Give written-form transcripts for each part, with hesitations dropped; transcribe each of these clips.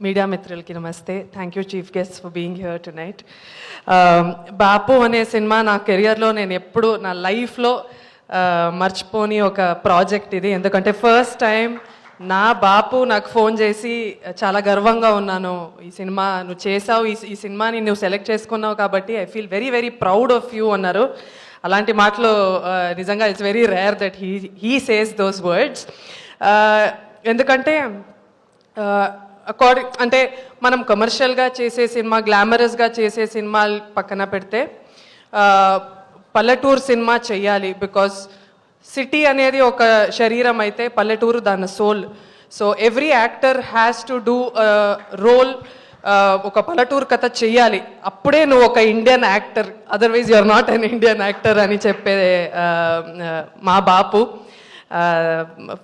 Media మిత్రులకి నమస్తే. Thank you chief guest for being here tonight. Bapu అనే సినిమా నా కెరియర్లో నేను ఎప్పుడు నా లైఫ్లో మర్చిపోని ఒక ప్రాజెక్ట్ ఇది. ఎందుకంటే ఫస్ట్ టైం నా బాపు నాకు ఫోన్ చేసి చాలా గర్వంగా ఉన్నాను, ఈ సినిమా నువ్వు చేసావు, ఈ సినిమాని నువ్వు సెలెక్ట్ చేసుకున్నావు కాబట్టి I feel very very proud of you అన్నారు. అలాంటి మాటలు నిజంగా it's very rare that he says those words. ఎందుకంటే అంటే మనం కమర్షియల్గా చేసే సినిమా, గ్లామరస్గా చేసే సినిమాలు పక్కన పెడితే పల్లెటూరు సినిమా చెయ్యాలి. బికాస్ సిటీ అనేది ఒక శరీరం అయితే పల్లెటూరు దాని soul. So every actor has to do role. ఒక పల్లెటూరు కథ చెయ్యాలి, అప్పుడే నువ్వు ఒక Indian actor, otherwise you are not an Indian actor అని చెప్పే మా బాపు.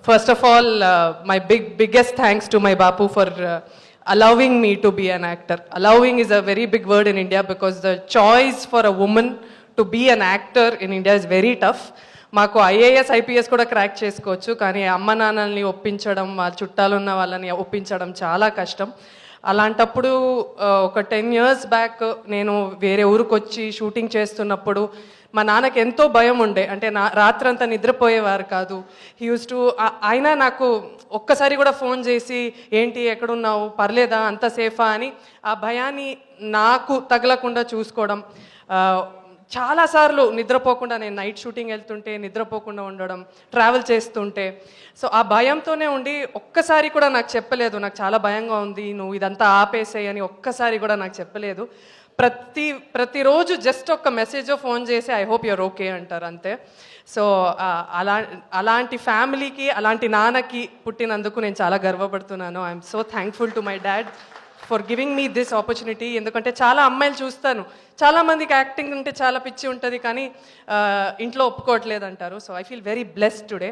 First of all, my biggest thanks to my Bapu for allowing me to be an actor. Allowing is a very big word in India because the choice for a woman to be an actor in India is very tough. మాకు IAS IPS కూడా crack చేసుకోవచ్చు, కానీ అమ్మ నాన్నల్ని ఒప్పించడం, వాళ్ళ చుట్టాలు ఉన్న వాళ్ళని ఒప్పించడం చాలా కష్టం. అలాంటప్పుడు ఒక 10 years బ్యాక్ నేను వేరే ఊరికి వచ్చి షూటింగ్ చేస్తున్నప్పుడు మా నాన్నకి ఎంతో భయం ఉండే. అంటే రాత్రంతా నిద్రపోయేవారు కాదు. హీ యూస్ టు అయినా నాకు ఒక్కసారి కూడా ఫోన్ చేసి ఏంటి ఎక్కడున్నావు, పర్లేదా, అంత సేఫా అని ఆ భయాన్ని నాకు తగలకుండా చూసుకోవడం. చాలాసార్లు నిద్రపోకుండా నేను నైట్ షూటింగ్ వెళ్తుంటే నిద్రపోకుండా ఉండడం, ట్రావెల్ చేస్తుంటే. సో ఆ భయంతోనే ఉండి ఒక్కసారి కూడా నాకు చెప్పలేదు, నాకు చాలా భయంగా ఉంది, నువ్వు ఇదంతా ఆపేసేయి అని ఒక్కసారి కూడా నాకు చెప్పలేదు. ప్రతిరోజు జస్ట్ ఒక మెసేజ్ ఫోన్ చేసి ఐ హోప్ యూర్ ఓకే అంటారు, అంతే. సో అలాంటి ఫ్యామిలీకి, అలాంటి నాన్నకి పుట్టినందుకు నేను చాలా గర్వపడుతున్నాను. I'm so thankful to my dad for giving me this opportunity. ఎందుకంటే చాలా అమ్మాయిలు చూస్తాను, చాలామందికి యాక్టింగ్ అంటే చాలా పిచ్చి ఉంటుంది, కానీ ఇంట్లో ఒప్పుకోవట్లేదు అంటారు. So I feel very blessed today.